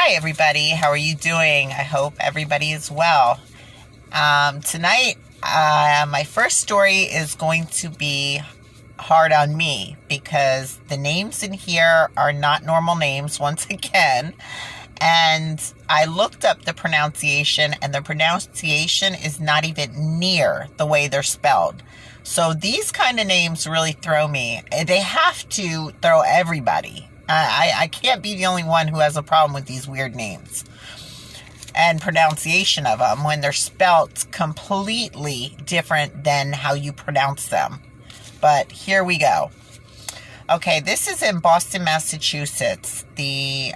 Hi, everybody. How are you doing? I hope everybody is well. Tonight, my first story is going to be hard on me because the names in here are not normal names once again. And I looked up the pronunciation, and the pronunciation is not even near the way they're spelled. So these kind of names really throw me. They have to throw everybody. I can't be the only one who has a problem with these weird names and pronunciation of them when they're spelt completely different than how you pronounce them. But here we go. Okay, this is in Boston, Massachusetts. The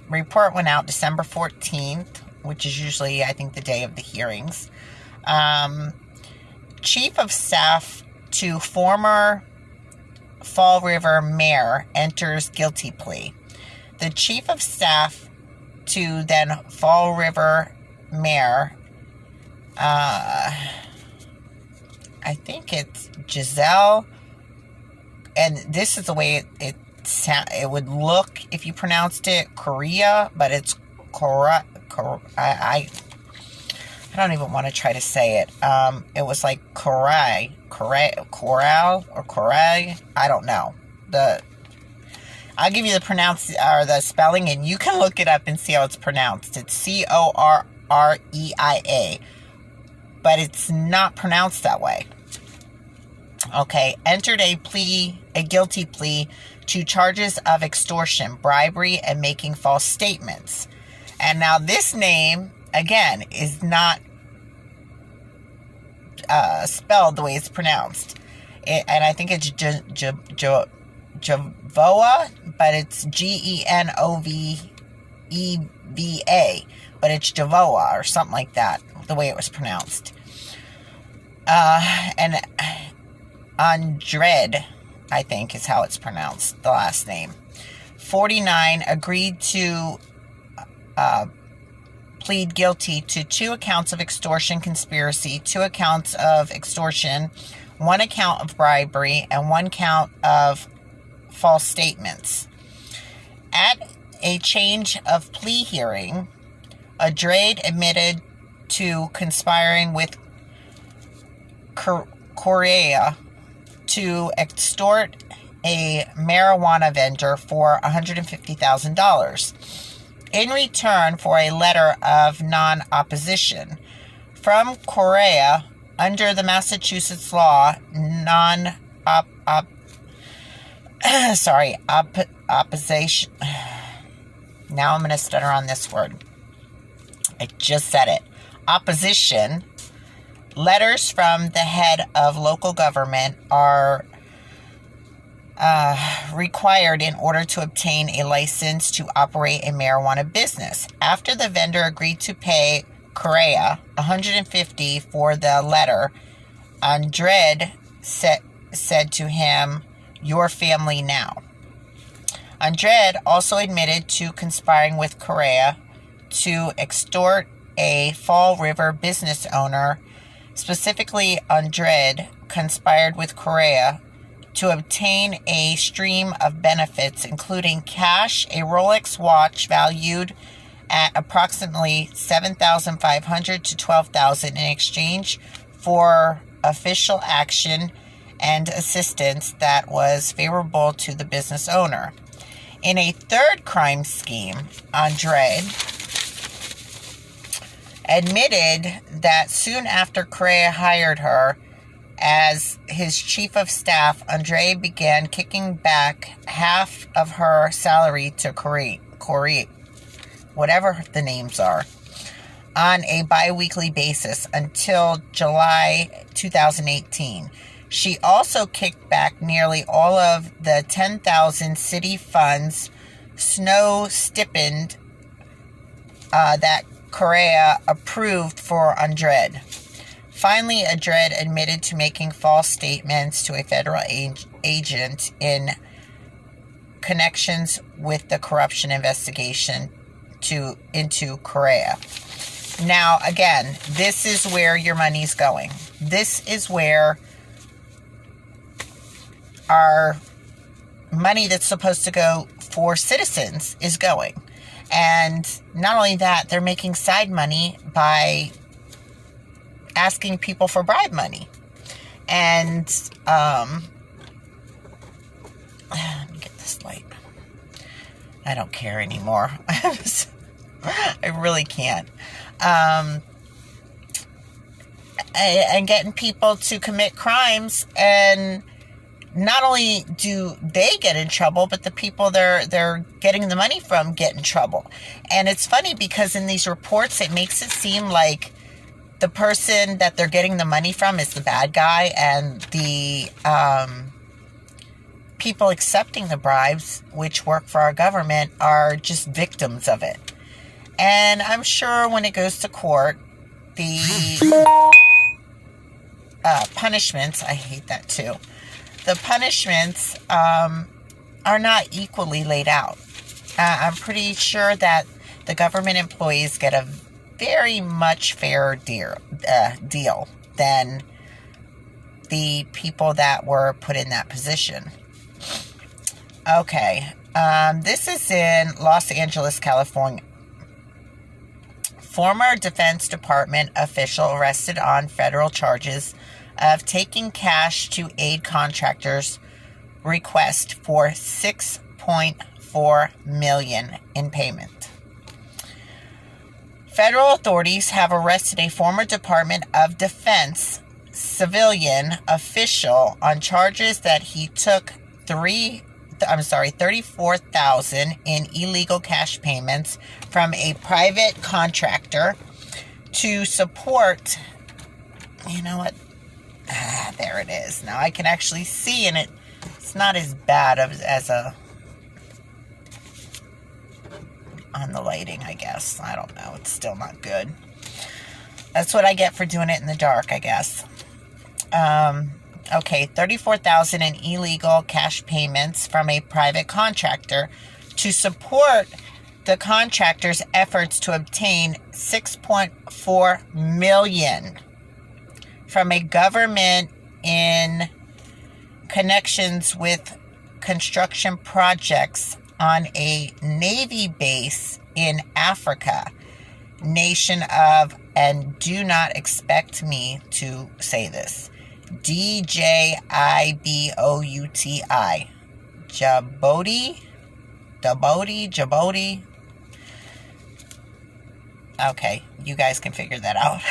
report went out December 14th, which is usually, I think, the day of the hearings. Chief of Staff to former Fall River Mayor enters guilty plea. The Chief of Staff to then Fall River Mayor, I think it's Giselle, and this is the way it would look if you pronounced it Korea, but it's Cora. I don't even want to try to say it. It was like Coral, or Coray. I don't know. I'll give you the spelling, and you can look it up and see how it's pronounced. It's Correia, but it's not pronounced that way. Okay, entered a guilty plea to charges of extortion, bribery, and making false statements. And now this name, again, is not spelled the way it's pronounced. And I think it's Javoa, but it's Genova, but it's Javoa or something like that, the way it was pronounced. And Andred, I think, is how it's pronounced, the last name. 49 agreed to plead guilty to 2 accounts of extortion conspiracy, 2 accounts of extortion, 1 account of bribery, and 1 count of false statements. At a change of plea hearing, Andrade admitted to conspiring with Correa to extort a marijuana vendor for $150,000 in return for a letter of non-opposition from Correa under the Massachusetts law opposition. Now I'm going to stutter on this word. I just said it. Opposition. Letters from the head of local government are required in order to obtain a license to operate a marijuana business. After the vendor agreed to pay Correa $150 for the letter, Andrade said to him, "Your family now." Andrade also admitted to conspiring with Correa to extort a Fall River business owner. Specifically, Andrade conspired with Correa to obtain a stream of benefits, including cash, a Rolex watch valued at approximately $7,500 to $12,000 in exchange for official action and assistance that was favorable to the business owner. In a third crime scheme, Andrade admitted that soon after Correa hired her as his chief of staff, Andrade began kicking back half of her salary to Correa, whatever the names are, on a bi-weekly basis until July 2018. She also kicked back nearly all of the $10,000 city funds snow stipend that Correa approved for Andrade. Finally, Andrade admitted to making false statements to a federal agent in connections with the corruption investigation into Correa. Now, again, this is where your money's going. This is where our money that's supposed to go for citizens is going. And not only that, they're making side money by asking people for bribe money. And let me get this light. I don't care anymore. I really can't. And getting people to commit crimes, and not only do they get in trouble, but the people they're getting the money from get in trouble. And it's funny because in these reports, it makes it seem like the person that they're getting the money from is the bad guy, and the people accepting the bribes, which work for our government, are just victims of it. And I'm sure when it goes to court, the punishments, I hate that too, the punishments are not equally laid out. I'm pretty sure that the government employees get a very much fairer deal than the people that were put in that position. Okay, this is in Los Angeles, California. Former Defense Department official arrested on federal charges of taking cash to aid contractors' request for $6.4 million in payment. Federal authorities have arrested a former Department of Defense civilian official on charges that he took $34,000 in illegal cash payments from a private contractor to support, you know what? There it is. Now I can actually see, and it's not as bad as on the lighting, I guess. I don't know. It's still not good. That's what I get for doing it in the dark, I guess. Okay, $34,000 in illegal cash payments from a private contractor to support the contractor's efforts to obtain $6.4 million from a government in connections with construction projects on a Navy base in Africa, nation of, and do not expect me to say this, Djibouti. Djibouti. Okay, you guys can figure that out.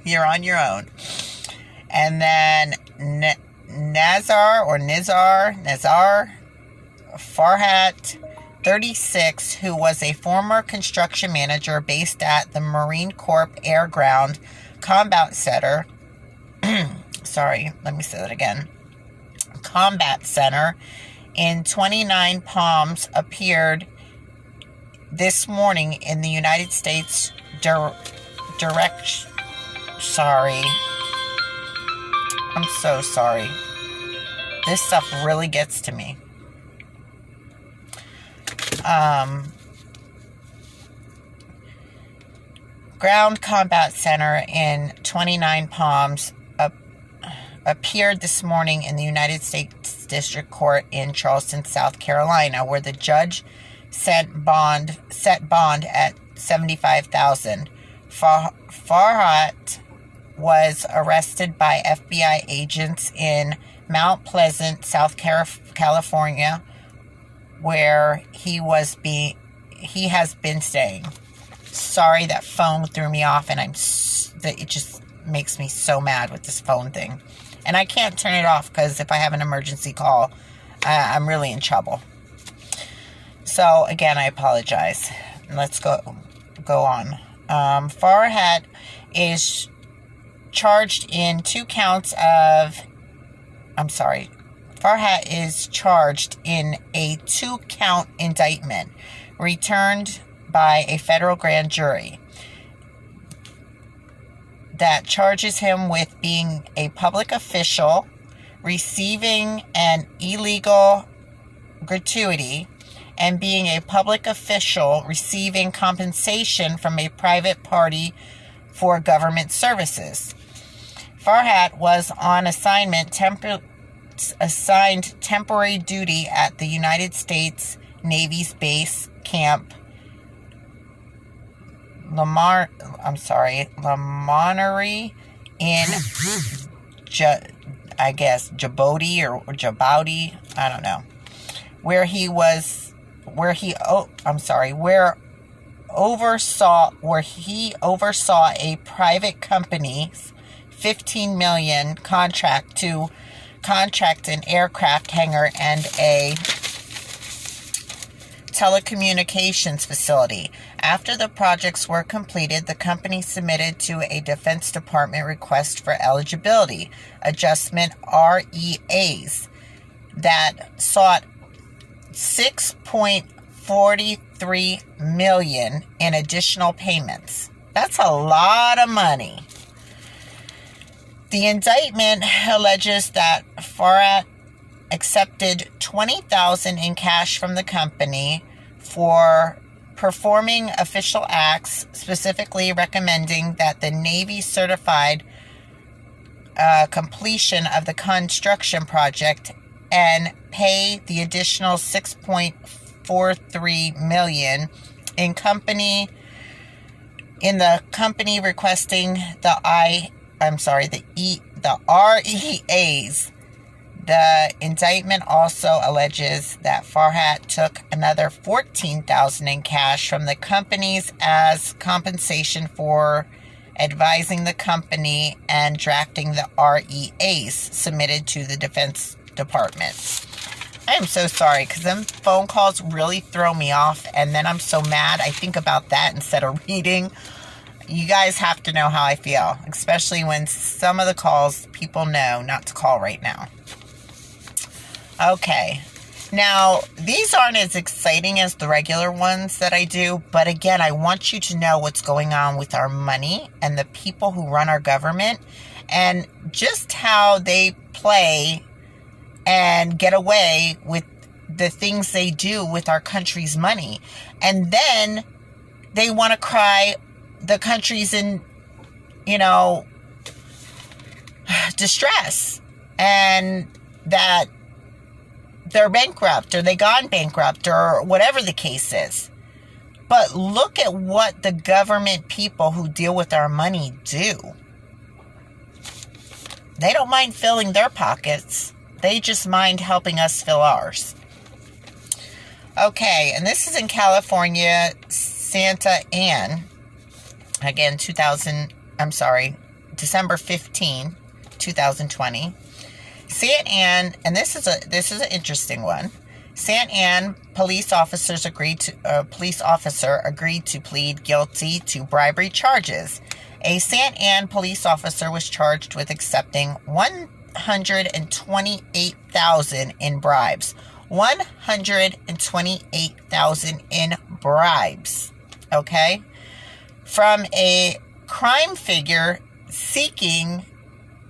You're on your own. And then Nazar Farhat, 36, who was a former construction manager based at the Marine Corps Air Ground Combat Center. Sorry, let me say that again. Combat Center in 29 Palms appeared this morning in the United States Sorry. I'm so sorry. This stuff really gets to me. Ground Combat Center in 29 Palms appeared this morning in the United States District Court in Charleston, South Carolina, where the judge set bond at $75,000. Farhat was arrested by FBI agents in Mount Pleasant, South California, where he has been staying. Sorry, that phone threw me off, and it just makes me so mad with this phone thing. And I can't turn it off because if I have an emergency call, I'm really in trouble. So again, I apologize. Let's go on. Farhat is charged in 2 counts of. Farhat is charged in a 2-count indictment returned by a federal grand jury that charges him with being a public official, receiving an illegal gratuity, and being a public official receiving compensation from a private party for government services. Farhat was on assigned temporary duty at the United States Navy's base camp Lamonery in I guess Djibouti or Djibouti, I don't know, where he oversaw a private company's $15 million contract to contract an aircraft hangar and a telecommunications facility. After the projects were completed, the company submitted to a Defense Department request for eligibility adjustment REAs that sought $6.43 million in additional payments. That's a lot of money. The indictment alleges that Farhat accepted $20,000 in cash from the company for performing official acts, specifically recommending that the Navy certified completion of the construction project and pay the additional $6.43 million in the company requesting the REAs. The indictment also alleges that Farhat took another $14,000 in cash from the companies as compensation for advising the company and drafting the REAs submitted to the Defense Department. I am so sorry because them phone calls really throw me off, and then I'm so mad I think about that instead of reading. You guys have to know how I feel, especially when some of the calls people know not to call right now. Okay, now these aren't as exciting as the regular ones that I do, but again, I want you to know what's going on with our money and the people who run our government and just how they play and get away with the things they do with our country's money. And then they want to cry the country's in, distress and that they're bankrupt or they gone bankrupt or whatever the case is. But look at what the government people who deal with our money do. They don't mind filling their pockets. They just mind helping us fill ours. Okay, and this is in California, Santa Ana. Again, December 15, 2020. Santa Ana, and this is an interesting one. Santa Ana police officer agreed to plead guilty to bribery charges. A Santa Ana police officer was charged with accepting $128,000 in bribes. $128,000 in bribes. Okay? From a crime figure seeking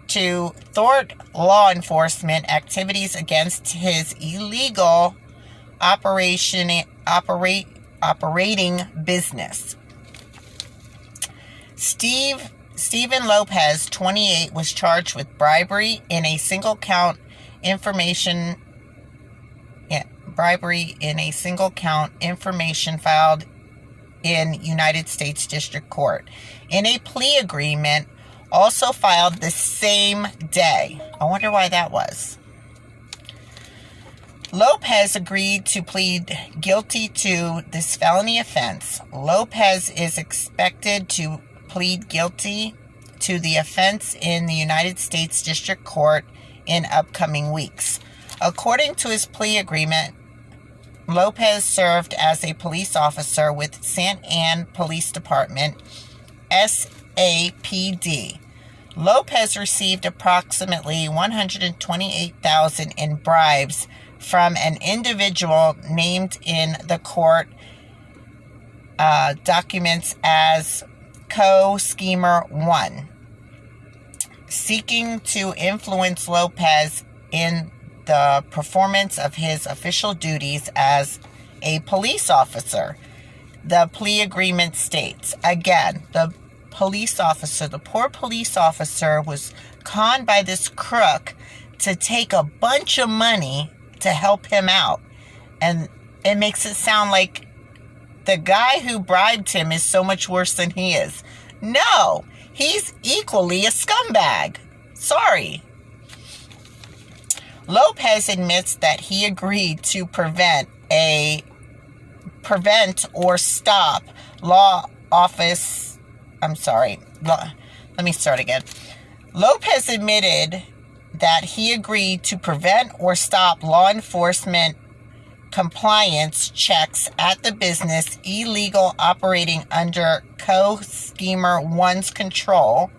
to thwart law enforcement activities against his illegal operating business. Stephen Lopez, 28, was charged with bribery in a single count information filed in United States District Court. In a plea agreement also filed the same day. I wonder why that was. Lopez agreed to plead guilty to this felony offense. Lopez is expected to plead guilty to the offense in the United States District Court in upcoming weeks. According to his plea agreement, Lopez served as a police officer with Santa Ana Police Department, SAPD. Lopez received approximately $128,000 in bribes from an individual named in the court documents as co-schemer 1, seeking to influence Lopez in the performance of his official duties as a police officer. The plea agreement states, again, the poor police officer was conned by this crook to take a bunch of money to help him out. And it makes it sound like the guy who bribed him is so much worse than he is. No, he's equally a scumbag. Sorry. Lopez admits that he agreed to prevent or stop Let me start again. Lopez admitted that he agreed to prevent or stop law enforcement compliance checks at the business illegal operating under co-schemer one's control.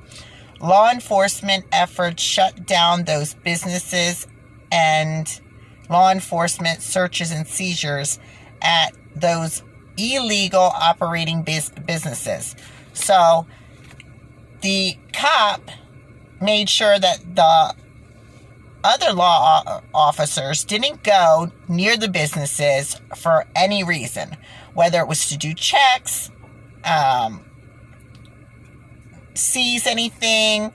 Law enforcement efforts shut down those businesses and law enforcement searches and seizures at those illegal operating businesses. So the cop made sure that the other law officers didn't go near the businesses for any reason, whether it was to do checks, seize anything,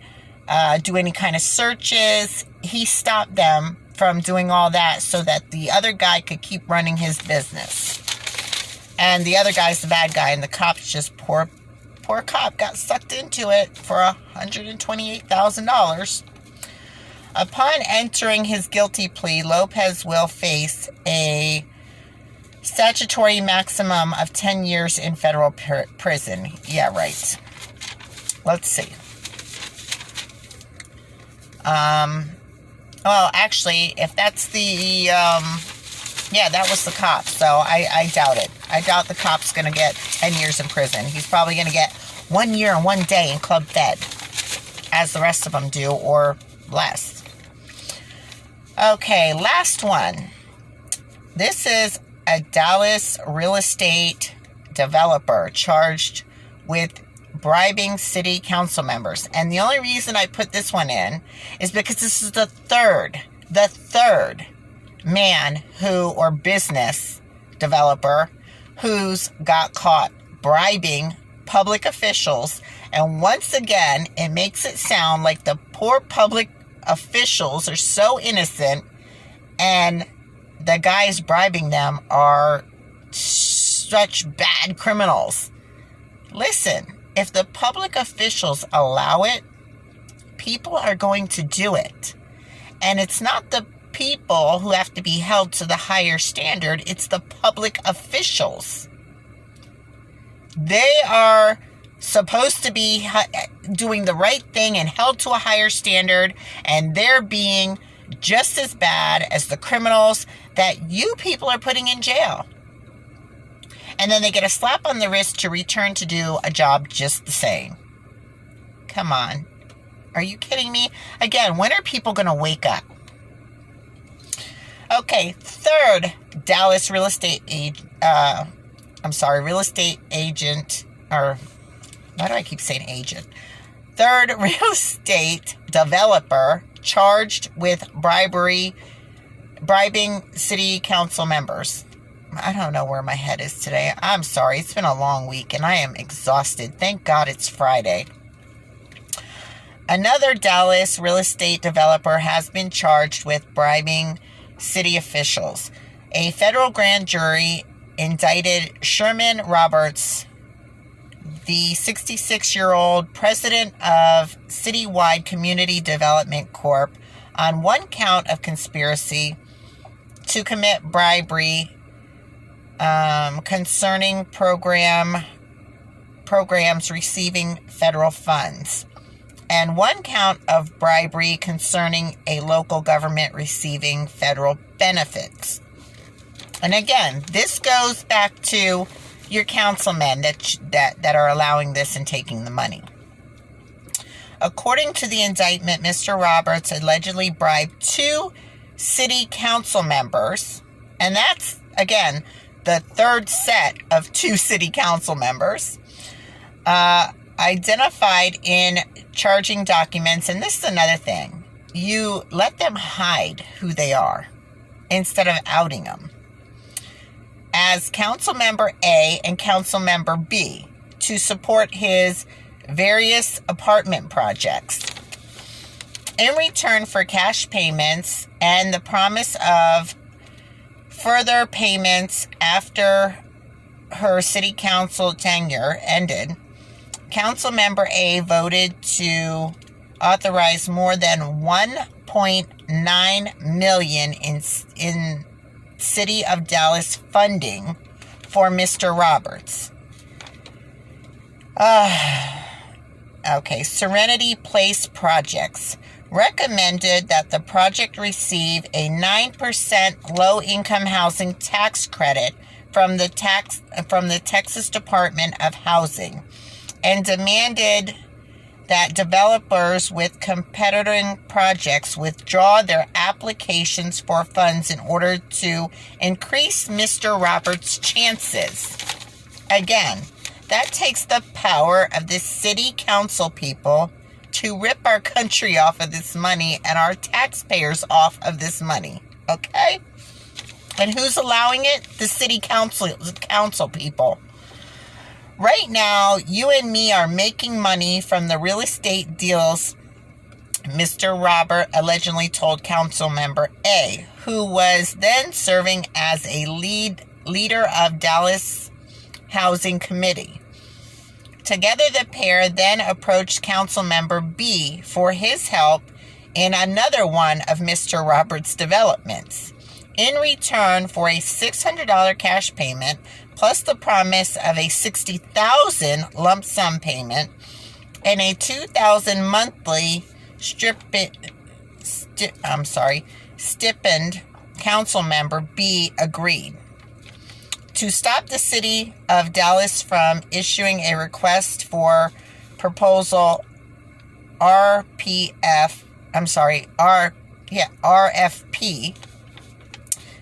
do any kind of searches. He stopped them from doing all that so that the other guy could keep running his business. And the other guy's the bad guy, and the cop's just poor cop got sucked into it for $128,000. Upon entering his guilty plea, Lopez will face a statutory maximum of 10 years in federal prison. Yeah, right. Let's see. Well, actually, if that's the, that was the cop, so I doubt it. I doubt the cop's going to get 10 years in prison. He's probably going to get 1 year and 1 day in Club Fed, as the rest of them do, or less. Okay, last one. This is a Dallas real estate developer charged with bribing city council members. And the only reason I put this one in is because this is the third man or business developer who's got caught bribing public officials. And once again, it makes it sound like the poor public officials are so innocent and the guys bribing them are such bad criminals. Listen, if the public officials allow it, people are going to do it. And it's not the people who have to be held to the higher standard, it's the public officials. They are supposed to be doing the right thing and held to a higher standard, and they're being just as bad as the criminals that you people are putting in jail. And then they get a slap on the wrist to return to do a job just the same. Come on. Are you kidding me? Again, when are people going to wake up? Okay, third Dallas real estate agent, or why do I keep saying agent? Third real estate developer charged with bribing city council members. I don't know where my head is today. I'm sorry. It's been a long week and I am exhausted. Thank God it's Friday. Another Dallas real estate developer has been charged with bribing city officials. A federal grand jury indicted Sherman Roberts, the 66-year-old president of Citywide Community Development Corp., on one count of conspiracy to commit bribery concerning programs receiving federal funds, and one count of bribery concerning a local government receiving federal benefits. And again, this goes back to your councilmen that are allowing this and taking the money. According to the indictment, Mr. Roberts allegedly bribed 2 city council members, and that's, again, the third set of 2 city council members, identified in charging documents. And this is another thing. You let them hide who they are instead of outing them, as Council Member A and Council Member B, to support his various apartment projects. In return for cash payments and the promise of further payments after her city council tenure ended, Councilmember A voted to authorize more than $1.9 million in City of Dallas funding for Mr. Roberts. Okay, Serenity Place Projects recommended that the project receive a 9% low-income housing tax credit from the Texas Department of Housing, and demanded that developers with competing projects withdraw their applications for funds in order to increase Mr. Roberts' chances. Again, that takes the power of the city council people to rip our country off of this money and our taxpayers off of this money. Okay? And who's allowing it? The city council people. Right now, you and me are making money from the real estate deals Mr. Robert allegedly told Councilmember A, who was then serving as a leader of Dallas Housing Committee. Together, the pair then approached Councilmember B for his help in another one of Mr. Roberts' developments. In return for a $600 cash payment, plus the promise of a $60,000 lump sum payment and a $2,000 monthly stipend, Councilmember B agreed. To stop the city of Dallas from issuing a request for proposal RFP,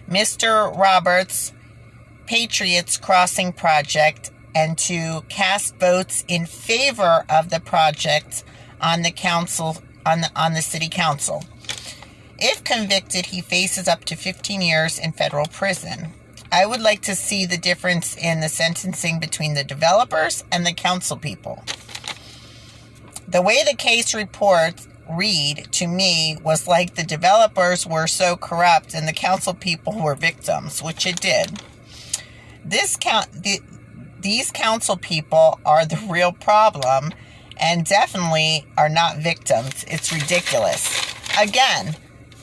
Mr. Roberts' Patriots Crossing project, and to cast votes in favor of the project on the city council. If convicted, he faces up to 15 years in federal prison. I would like to see the difference in the sentencing between the developers and the council people. The way the case reports read to me was like the developers were so corrupt and the council people were victims, which it did. These council people are the real problem and definitely are not victims. It's ridiculous. Again,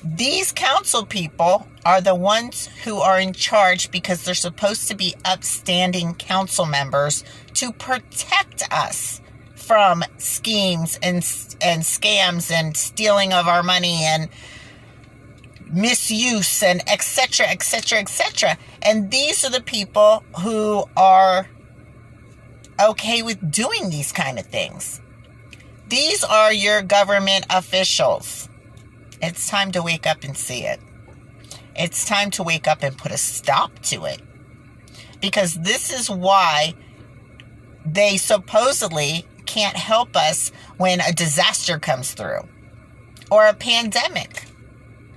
these council people are the ones who are in charge because they're supposed to be upstanding council members to protect us from schemes and scams and stealing of our money and misuse and etc., etc., etc. And these are the people who are okay with doing these kind of things. These are your government officials. It's time to wake up and see it. It's time to wake up and put a stop to it. Because this is why they supposedly can't help us when a disaster comes through or a pandemic.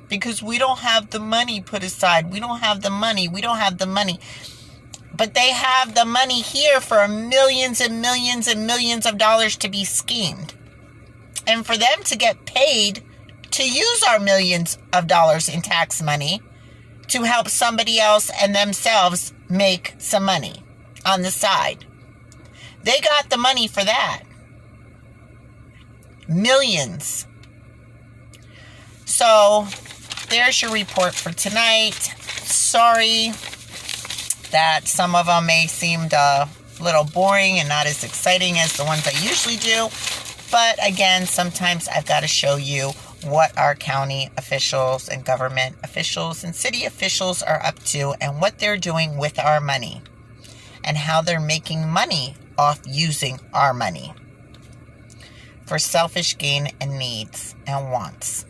Because we don't have the money put aside. We don't have the money. But they have the money here for millions and millions and millions of dollars to be schemed. And for them to get paid to use our millions of dollars in tax money to help somebody else and themselves make some money on the side. They got the money for that. Millions. So, there's your report for tonight. Sorry that some of them may seem a little boring and not as exciting as the ones I usually do. But again, sometimes I've got to show you what our county officials and government officials and city officials are up to and what they're doing with our money and how they're making money off using our money for selfish gain and needs and wants.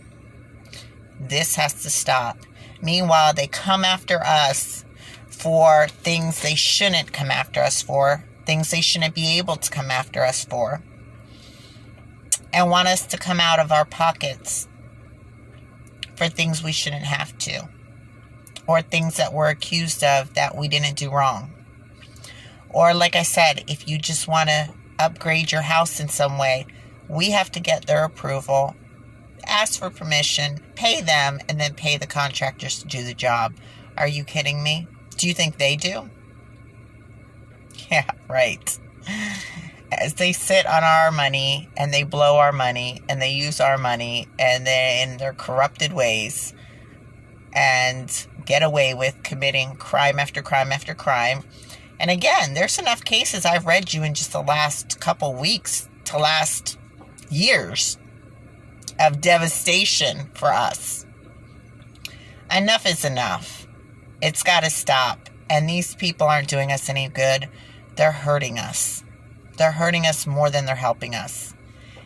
This has to stop. Meanwhile, they come after us for things they shouldn't come after us for, things they shouldn't be able to come after us for, and want us to come out of our pockets for things we shouldn't have to, or things that we're accused of that we didn't do wrong. Or like I said, if you just want to upgrade your house in some way, we have to get their approval, ask for permission, pay them, and then pay the contractors to do the job. Are you kidding me? Do you think they do? Yeah, right. As they sit on our money and they blow our money and they use our money and they in their corrupted ways and get away with committing crime after crime after crime. And again, there's enough cases I've read you in just the last couple weeks to last years of devastation for us. Enough is enough. It's got to stop. And these people aren't doing us any good. They're hurting us. They're hurting us more than they're helping us.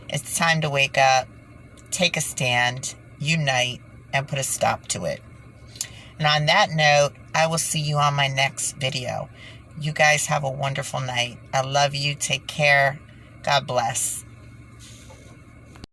It's time to wake up, take a stand, unite, and put a stop to it. And on that note, I will see you on my next video. You guys have a wonderful night. I love you. Take care. God bless.